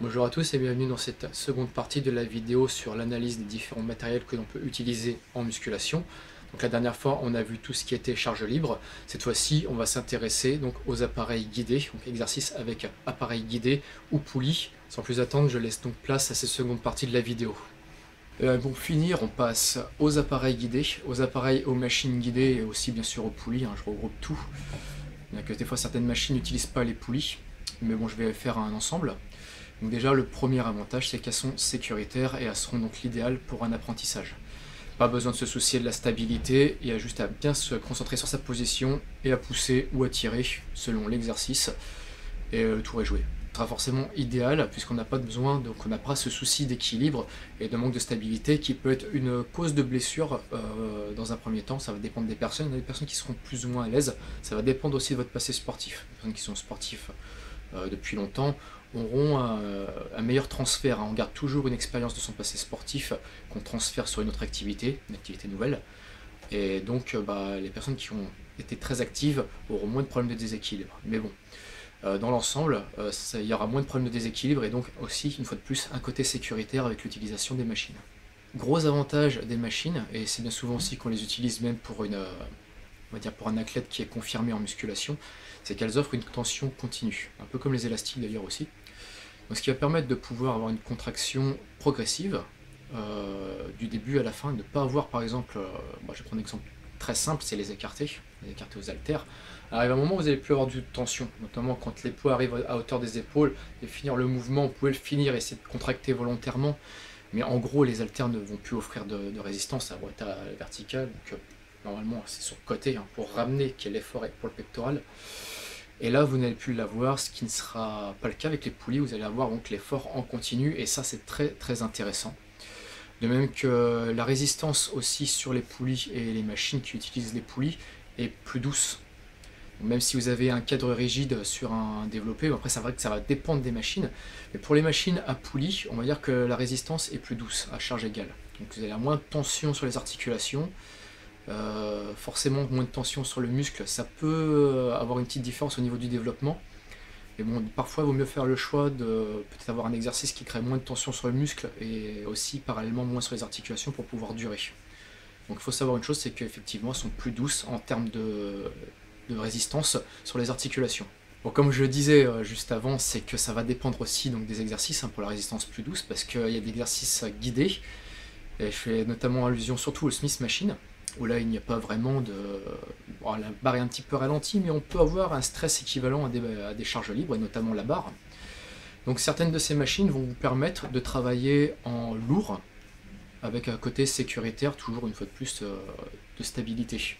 Bonjour à tous et bienvenue dans cette seconde partie de la vidéo sur l'analyse des différents matériels que l'on peut utiliser en musculation. Donc la dernière fois on a vu tout ce qui était charge libre. Cette fois-ci on va s'intéresser donc aux appareils guidés, donc exercices avec appareils guidés ou poulies. Sans plus attendre, je laisse donc place à cette seconde partie de la vidéo. Pour finir, on passe aux appareils guidés, aux machines guidées et aussi bien sûr aux poulies, je regroupe tout. Donc, des fois certaines machines n'utilisent pas les poulies, mais bon je vais faire un ensemble. Donc déjà le premier avantage c'est qu'elles sont sécuritaires et elles seront donc l'idéal pour un apprentissage. Pas besoin de se soucier de la stabilité, il y a juste à bien se concentrer sur sa position et à pousser ou à tirer selon l'exercice et le tour est joué. Ce sera forcément idéal puisqu'on n'a pas besoin, donc on n'a pas ce souci d'équilibre et de manque de stabilité qui peut être une cause de blessure dans un premier temps. Ça va dépendre des personnes, il y a des personnes qui seront plus ou moins à l'aise, ça va dépendre aussi de votre passé sportif. Les personnes qui sont sportifs depuis longtemps auront un meilleur transfert. On garde toujours une expérience de son passé sportif qu'on transfère sur une autre activité, une activité nouvelle. Et donc les personnes qui ont été très actives auront moins de problèmes de déséquilibre. Mais bon, dans l'ensemble, il y aura moins de problèmes de déséquilibre et donc aussi, une fois de plus, un côté sécuritaire avec l'utilisation des machines. Gros avantage des machines, et c'est bien souvent aussi qu'on les utilise même pour on va dire pour un athlète qui est confirmé en musculation, c'est qu'elles offrent une tension continue, un peu comme les élastiques d'ailleurs aussi. Donc, ce qui va permettre de pouvoir avoir une contraction progressive du début à la fin, de ne pas avoir par exemple, je vais prendre un exemple très simple, c'est les écartés aux haltères. Arrive un moment où vous n'allez plus avoir de tension, notamment quand les poids arrivent à hauteur des épaules, et finir le mouvement, vous pouvez le finir et essayer de contracter volontairement, mais en gros les haltères ne vont plus offrir de résistance, à droite à la verticale, donc normalement c'est sur le côté pour ramener qu'il y ait l'effort pour le pectoral. Et là, vous n'allez plus l'avoir, ce qui ne sera pas le cas avec les poulies. Vous allez avoir donc l'effort en continu, et ça, c'est très très intéressant. De même que la résistance aussi sur les poulies et les machines qui utilisent les poulies est plus douce. Donc, même si vous avez un cadre rigide sur un développé, après c'est vrai que ça va dépendre des machines, mais pour les machines à poulies, on va dire que la résistance est plus douce, à charge égale. Donc vous allez avoir moins de tension sur les articulations, forcément moins de tension sur le muscle, ça peut avoir une petite différence au niveau du développement, mais bon, parfois il vaut mieux faire le choix de peut-être avoir un exercice qui crée moins de tension sur le muscle et aussi parallèlement moins sur les articulations pour pouvoir durer. Donc il faut savoir une chose, c'est qu'effectivement elles sont plus douces en termes de résistance sur les articulations. Bon, comme je le disais juste avant, c'est que ça va dépendre aussi donc, des exercices pour la résistance plus douce, parce qu'il y a des exercices guidés, et je fais notamment allusion surtout au Smith Machine, où là il n'y a pas vraiment de... Bon, la barre est un petit peu ralentie, mais on peut avoir un stress équivalent à des charges libres, et notamment la barre. Donc certaines de ces machines vont vous permettre de travailler en lourd, avec un côté sécuritaire, toujours une fois de plus de stabilité.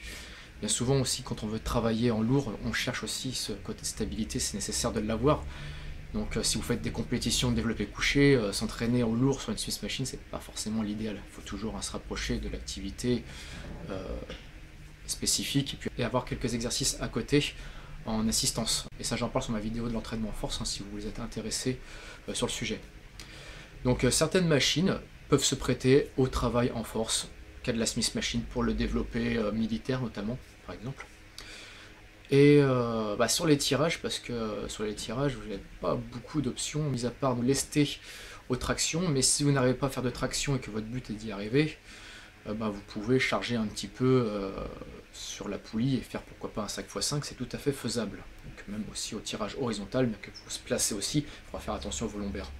Bien souvent aussi quand on veut travailler en lourd, on cherche aussi ce côté de stabilité, c'est nécessaire de l'avoir. Donc si vous faites des compétitions de développé couché, s'entraîner en lourd sur une Smith Machine, c'est pas forcément l'idéal. Il faut toujours se rapprocher de l'activité spécifique et avoir quelques exercices à côté en assistance. Et ça j'en parle sur ma vidéo de l'entraînement en force, si vous êtes intéressé sur le sujet. Donc certaines machines peuvent se prêter au travail en force, cas de la Smith Machine pour le développé militaire notamment, par exemple. Et sur les tirages, parce que sur les tirages, vous n'avez pas beaucoup d'options, mis à part de lester aux tractions, mais si vous n'arrivez pas à faire de traction et que votre but est d'y arriver, vous pouvez charger un petit peu sur la poulie et faire pourquoi pas un 5x5, c'est tout à fait faisable. Donc même aussi au tirage horizontal, mais qu'il faut se placer aussi, il faudra faire attention aux vos lombaires.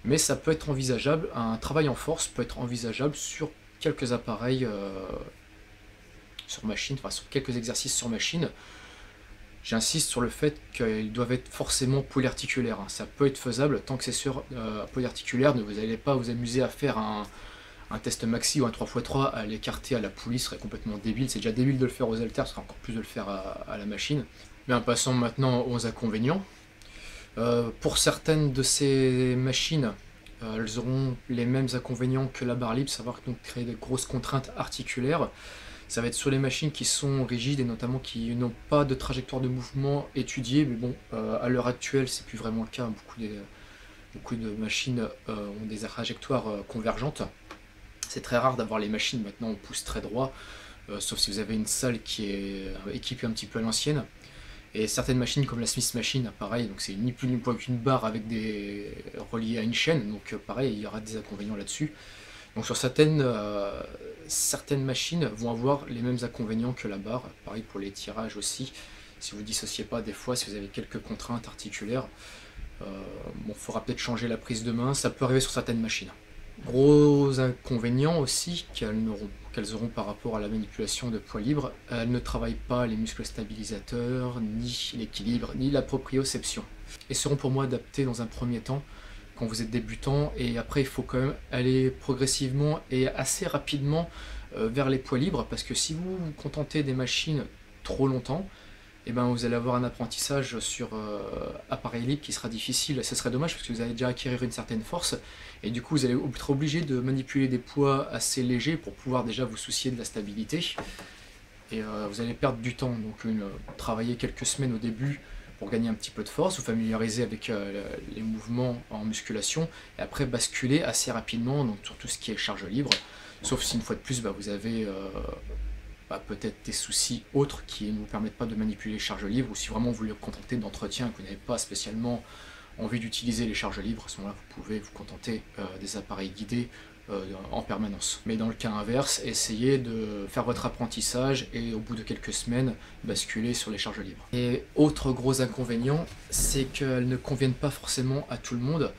Mais ça peut être envisageable, un travail en force peut être envisageable sur quelques appareils sur machine, enfin sur quelques exercices sur machine. J'insiste sur le fait qu'ils doivent être forcément polyarticulaires. Ça peut être faisable tant que c'est sur polyarticulaire. Ne vous allez pas vous amuser à faire un test maxi ou un 3x3 à l'écarter à la poulie, ce serait complètement débile. C'est déjà débile de le faire aux haltères, ce sera encore plus de le faire à la machine. Bien, passons maintenant aux inconvénients. Pour certaines de ces machines, elles auront les mêmes inconvénients que la barre libre, savoir donc créer de grosses contraintes articulaires. Ça va être sur les machines qui sont rigides et notamment qui n'ont pas de trajectoire de mouvement étudiée, mais bon, à l'heure actuelle, c'est plus vraiment le cas. Beaucoup de machines ont des trajectoires convergentes. C'est très rare d'avoir les machines maintenant, on pousse très droit, sauf si vous avez une salle qui est équipée un petit peu à l'ancienne. Et certaines machines comme la Smith Machine, pareil, donc c'est ni plus ni moins qu'une barre avec reliée à une chaîne, donc pareil, il y aura des inconvénients là-dessus. Donc sur certaines machines vont avoir les mêmes inconvénients que la barre, pareil pour les tirages aussi. Si vous ne dissociez pas, des fois, si vous avez quelques contraintes articulaires, bon, faudra peut-être changer la prise de main, ça peut arriver sur certaines machines. Gros inconvénient aussi qu'elles auront par rapport à la manipulation de poids libre, elles ne travaillent pas les muscles stabilisateurs, ni l'équilibre, ni la proprioception. Et seront pour moi adaptées dans un premier temps quand vous êtes débutant, et après il faut quand même aller progressivement et assez rapidement vers les poids libres, parce que si vous vous contentez des machines trop longtemps, et ben vous allez avoir un apprentissage sur appareil libre qui sera difficile. Ce serait dommage parce que vous allez déjà acquérir une certaine force et du coup vous allez être obligé de manipuler des poids assez légers pour pouvoir déjà vous soucier de la stabilité, et vous allez perdre du temps. Donc travailler quelques semaines au début pour gagner un petit peu de force, vous familiariser avec les mouvements en musculation et après basculer assez rapidement donc, sur tout ce qui est charge libre, sauf si une fois de plus vous avez peut-être des soucis autres qui ne vous permettent pas de manipuler les charges libres, ou si vraiment vous voulez vous contenter d'entretien et que vous n'avez pas spécialement envie d'utiliser les charges libres, à ce moment-là vous pouvez vous contenter des appareils guidés en permanence. Mais dans le cas inverse, essayez de faire votre apprentissage et au bout de quelques semaines, basculer sur les charges libres. Et autre gros inconvénient, c'est qu'elles ne conviennent pas forcément à tout le monde.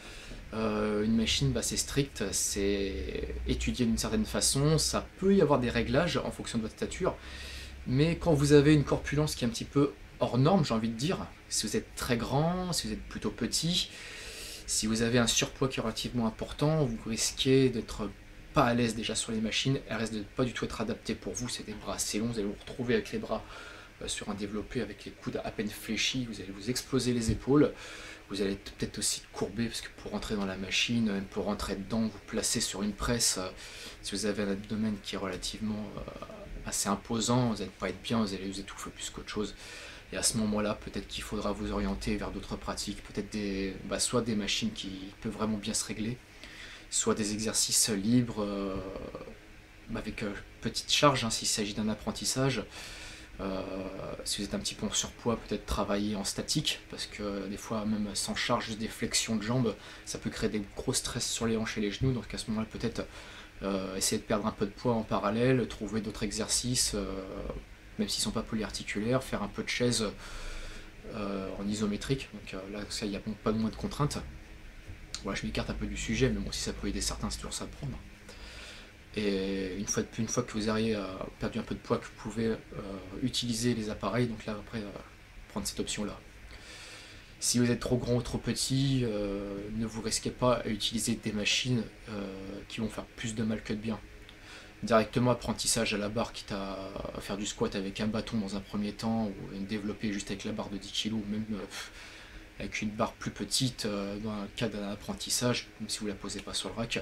Une machine c'est strict, c'est étudié d'une certaine façon, ça peut y avoir des réglages en fonction de votre stature, mais quand vous avez une corpulence qui est un petit peu hors norme, j'ai envie de dire, si vous êtes très grand, si vous êtes plutôt petit, si vous avez un surpoids qui est relativement important, vous risquez d'être pas à l'aise déjà sur les machines, elles risquent de pas du tout être adaptées pour vous, c'est des bras assez longs, vous allez vous retrouver avec les bras sur un développé avec les coudes à peine fléchis, vous allez vous exploser les épaules. Vous allez peut-être aussi courber parce que pour rentrer dans la machine, même pour rentrer dedans, vous placez sur une presse. Si vous avez un abdomen qui est relativement assez imposant, vous n'allez pas être bien, vous allez vous étouffer plus qu'autre chose. Et à ce moment-là, peut-être qu'il faudra vous orienter vers d'autres pratiques, peut-être soit des machines qui peuvent vraiment bien se régler, soit des exercices libres avec petite charge s'il s'agit d'un apprentissage. Si vous êtes un petit peu en surpoids, peut-être travailler en statique, parce que des fois, même sans charge, juste des flexions de jambes, ça peut créer des gros stress sur les hanches et les genoux. Donc à ce moment-là, peut-être essayer de perdre un peu de poids en parallèle, trouver d'autres exercices, même s'ils ne sont pas polyarticulaires, faire un peu de chaise en isométrique. Donc là, il n'y a pas moins de contraintes. Voilà, je m'écarte un peu du sujet, mais bon, si ça peut aider certains, c'est toujours ça à prendre. Et une fois que vous auriez perdu un peu de poids, que vous pouvez utiliser les appareils, donc là après prendre cette option là. Si vous êtes trop grand ou trop petit, ne vous risquez pas à utiliser des machines qui vont faire plus de mal que de bien. Directement apprentissage à la barre, quitte à faire du squat avec un bâton dans un premier temps, ou développer juste avec la barre de 10 kg, ou même avec une barre plus petite dans un cas d'un apprentissage, même si vous ne la posez pas sur le rack.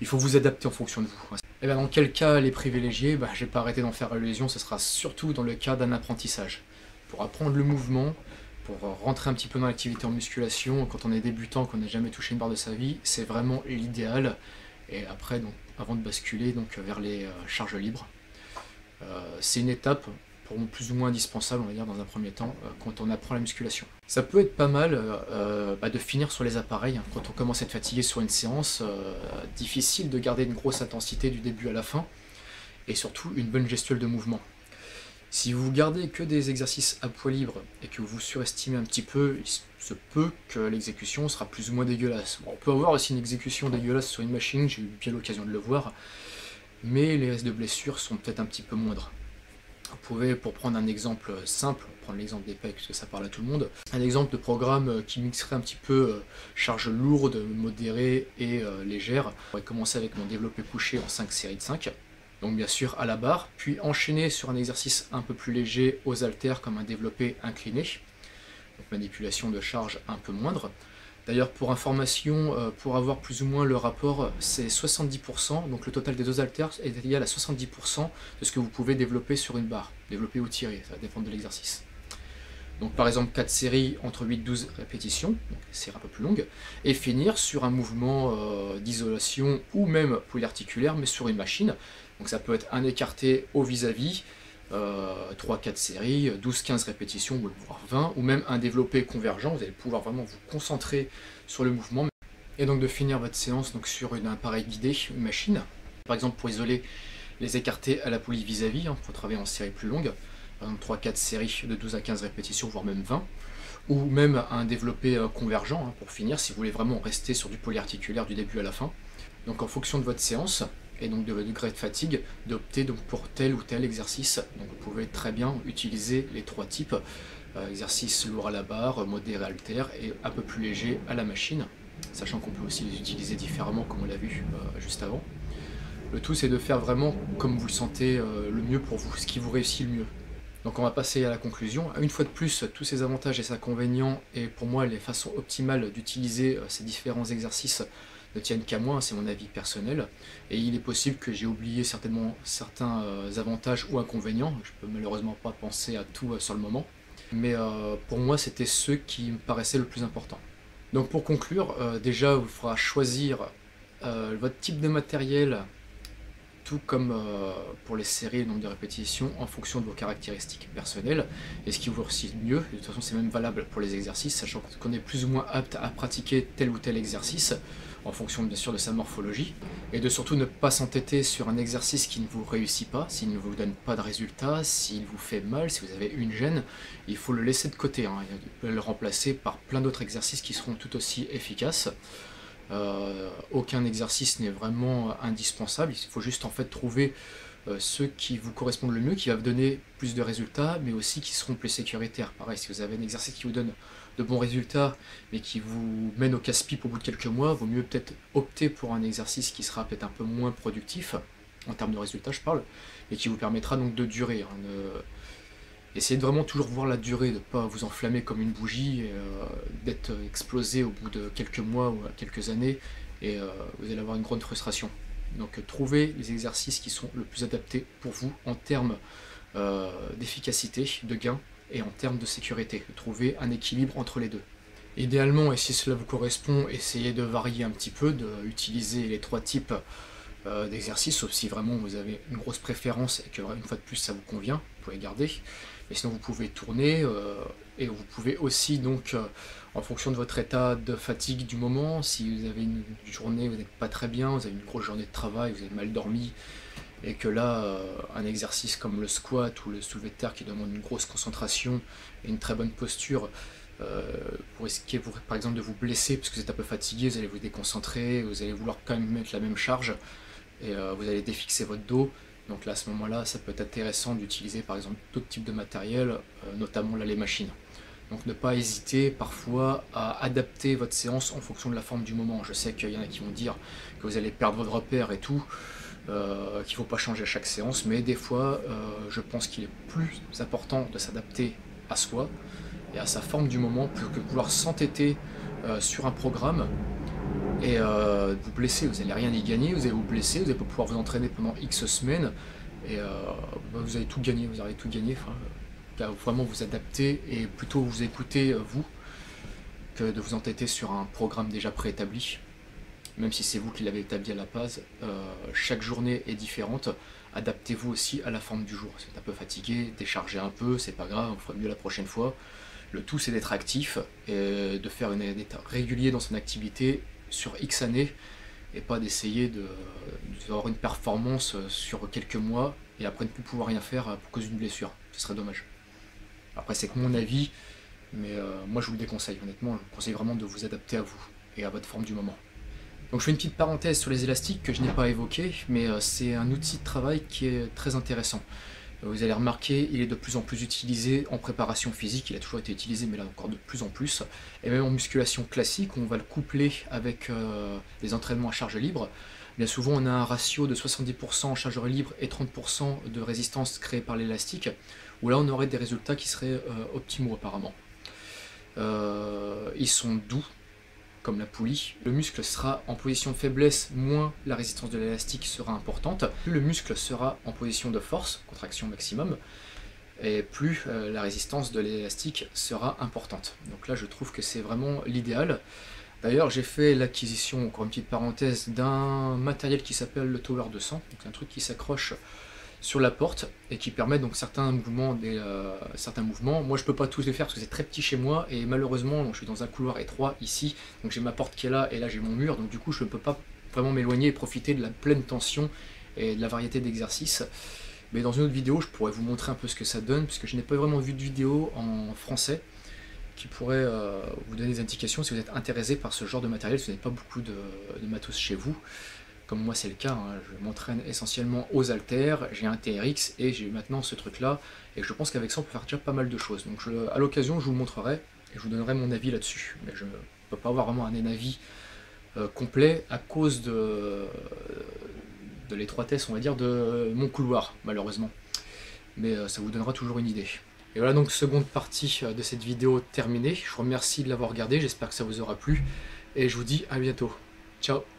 Il faut vous adapter en fonction de vous. Et bien dans quel cas les privilégier, je ne vais pas arrêter d'en faire allusion, ce sera surtout dans le cas d'un apprentissage. Pour apprendre le mouvement, pour rentrer un petit peu dans l'activité en musculation, quand on est débutant, qu'on n'a jamais touché une barre de sa vie, c'est vraiment l'idéal. Et après, donc, avant de basculer vers les charges libres, c'est une étape pour plus ou moins indispensable, on va dire, dans un premier temps, quand on apprend la musculation. Ça peut être pas mal de finir sur les appareils, quand on commence à être fatigué sur une séance, difficile de garder une grosse intensité du début à la fin, et surtout une bonne gestuelle de mouvement. Si vous gardez que des exercices à poids libre et que vous surestimez un petit peu, il se peut que l'exécution sera plus ou moins dégueulasse. Bon, on peut avoir aussi une exécution dégueulasse sur une machine, j'ai eu bien l'occasion de le voir, mais les risques de blessures sont peut-être un petit peu moindres. Vous pouvez, pour prendre un exemple simple, prendre l'exemple des pecs parce que ça parle à tout le monde, un exemple de programme qui mixerait un petit peu charge lourde, modérée et légère. On pourrait commencer avec mon développé couché en 5 séries de 5. Donc bien sûr à la barre, puis enchaîner sur un exercice un peu plus léger aux haltères comme un développé incliné, donc manipulation de charge un peu moindre. D'ailleurs pour information, pour avoir plus ou moins le rapport, c'est 70%, donc le total des deux haltères est égal à 70% de ce que vous pouvez développer sur une barre, développer ou tirer, ça va dépendre de l'exercice. Donc par exemple 4 séries entre 8-12 répétitions, donc séries un peu plus longues, et finir sur un mouvement d'isolation ou même polyarticulaire mais sur une machine. Donc ça peut être un écarté au vis-à-vis, 3-4 séries, 12-15 répétitions, voire 20, ou même un développé convergent. Vous allez pouvoir vraiment vous concentrer sur le mouvement. Et donc de finir votre séance donc, sur un appareil guidé, une machine. Par exemple pour isoler les écartés à la poulie vis-à-vis, pour travailler en série plus longue. Par exemple 3-4 séries de 12 à 15 répétitions, voire même 20. Ou même un développé convergent, pour finir, si vous voulez vraiment rester sur du polyarticulaire du début à la fin. Donc en fonction de votre séance, et donc de votre degré de fatigue, d'opter donc pour tel ou tel exercice. Donc vous pouvez très bien utiliser les trois types, exercice lourd à la barre, modéré haltère et un peu plus léger à la machine, sachant qu'on peut aussi les utiliser différemment comme on l'a vu juste avant. Le tout c'est de faire vraiment comme vous le sentez le mieux pour vous, ce qui vous réussit le mieux. Donc on va passer à la conclusion. Une fois de plus, tous ces avantages et ces inconvénients, et pour moi les façons optimales d'utiliser ces différents exercices ne tiennent qu'à moi, c'est mon avis personnel, et il est possible que j'ai oublié certainement certains avantages ou inconvénients, je peux malheureusement pas penser à tout sur le moment, mais pour moi c'était ceux qui me paraissaient le plus important. Donc pour conclure, déjà il vous faudra choisir votre type de matériel, tout comme pour les séries et le nombre de répétitions, en fonction de vos caractéristiques personnelles, et ce qui vous réussit mieux. De toute façon c'est même valable pour les exercices, sachant qu'on est plus ou moins apte à pratiquer tel ou tel exercice, en fonction bien sûr de sa morphologie, et de surtout ne pas s'entêter sur un exercice qui ne vous réussit pas, s'il ne vous donne pas de résultat, s'il vous fait mal, si vous avez une gêne, il faut le laisser de côté, et le remplacer par plein d'autres exercices qui seront tout aussi efficaces. Aucun exercice n'est vraiment indispensable, il faut juste en fait trouver ceux qui vous correspondent le mieux, qui va vous donner plus de résultats, mais aussi qui seront plus sécuritaires. Pareil, si vous avez un exercice qui vous donne de bons résultats, mais qui vous mène au casse-pipe au bout de quelques mois, vaut mieux peut-être opter pour un exercice qui sera peut-être un peu moins productif, en termes de résultats je parle, et qui vous permettra donc de durer. Essayez de vraiment toujours voir la durée, de ne pas vous enflammer comme une bougie, d'être explosé au bout de quelques mois ou quelques années, et vous allez avoir une grande frustration. Donc trouvez les exercices qui sont le plus adaptés pour vous en termes d'efficacité, de gain, et en termes de sécurité. Trouvez un équilibre entre les deux. Idéalement, et si cela vous correspond, essayez de varier un petit peu, d'utiliser les trois types d'exercices, sauf si vraiment vous avez une grosse préférence et que une fois de plus ça vous convient, vous pouvez garder. Mais sinon vous pouvez tourner, et vous pouvez aussi donc, en fonction de votre état de fatigue du moment, si vous avez une journée où vous n'êtes pas très bien, vous avez une grosse journée de travail, vous avez mal dormi, et que là, un exercice comme le squat ou le soulevé de terre qui demande une grosse concentration et une très bonne posture, pour risquer par exemple de vous blesser parce que vous êtes un peu fatigué, vous allez vous déconcentrer, vous allez vouloir quand même mettre la même charge, et vous allez défixer votre dos. Donc là, à ce moment-là, ça peut être intéressant d'utiliser par exemple d'autres types de matériel, notamment là, les machines. Donc ne pas hésiter parfois à adapter votre séance en fonction de la forme du moment. Je sais qu'il y en a qui vont dire que vous allez perdre votre repère et tout, qu'il ne faut pas changer à chaque séance, mais des fois, je pense qu'il est plus important de s'adapter à soi et à sa forme du moment plutôt que de vouloir s'entêter sur un programme et vous blesser. Vous n'allez rien y gagner, vous allez vous blesser, vous n'allez pas pouvoir vous entraîner pendant X semaines, et vous allez tout gagner, vous allez tout gagner. Enfin, vraiment vous adapter et plutôt vous écouter vous, que de vous entêter sur un programme déjà préétabli, même si c'est vous qui l'avez établi à la base. Chaque journée est différente, adaptez-vous aussi à la forme du jour. Si vous êtes un peu fatigué, déchargez un peu, c'est pas grave, on fera mieux la prochaine fois. Le tout c'est d'être actif, et de faire d'être régulier dans son activité sur X années, et pas d'essayer d'avoir une performance sur quelques mois et après ne plus pouvoir rien faire à cause d'une blessure. Ce serait dommage. Après c'est que mon avis, mais moi je vous le déconseille, honnêtement, je vous conseille vraiment de vous adapter à vous et à votre forme du moment. Donc je fais une petite parenthèse sur les élastiques que je n'ai pas évoqué, mais c'est un outil de travail qui est très intéressant. Vous allez remarquer, il est de plus en plus utilisé en préparation physique, il a toujours été utilisé, mais là encore de plus en plus, et même en musculation classique, où on va le coupler avec des entraînements à charge libre. Bien souvent, on a un ratio de 70% en charge libre et 30% de résistance créée par l'élastique, où là on aurait des résultats qui seraient optimaux apparemment. Ils sont doux, comme la poulie. Le muscle sera en position de faiblesse, moins la résistance de l'élastique sera importante. Plus le muscle sera en position de force, contraction maximum, et plus la résistance de l'élastique sera importante. Donc là je trouve que c'est vraiment l'idéal. D'ailleurs j'ai fait l'acquisition, encore une petite parenthèse, d'un matériel qui s'appelle le Tower 200, donc un truc qui s'accroche sur la porte et qui permet donc certains mouvements, Moi je peux pas tous les faire parce que c'est très petit chez moi et malheureusement donc, je suis dans un couloir étroit ici, donc j'ai ma porte qui est là et là j'ai mon mur, donc du coup je ne peux pas vraiment m'éloigner et profiter de la pleine tension et de la variété d'exercices. Mais dans une autre vidéo je pourrais vous montrer un peu ce que ça donne, puisque je n'ai pas vraiment vu de vidéo en français qui pourrait vous donner des indications si vous êtes intéressé par ce genre de matériel, si vous n'avez pas beaucoup de matos chez vous. Comme moi c'est le cas, hein. Je m'entraîne essentiellement aux haltères, j'ai un TRX et j'ai maintenant ce truc là, et je pense qu'avec ça on peut faire déjà pas mal de choses. Donc à l'occasion je vous le montrerai et je vous donnerai mon avis là-dessus. Mais je ne peux pas avoir vraiment un avis complet à cause de l'étroitesse, on va dire, de mon couloir, malheureusement. Mais ça vous donnera toujours une idée. Et voilà donc seconde partie de cette vidéo terminée. Je vous remercie de l'avoir regardé, j'espère que ça vous aura plu, et je vous dis à bientôt. Ciao.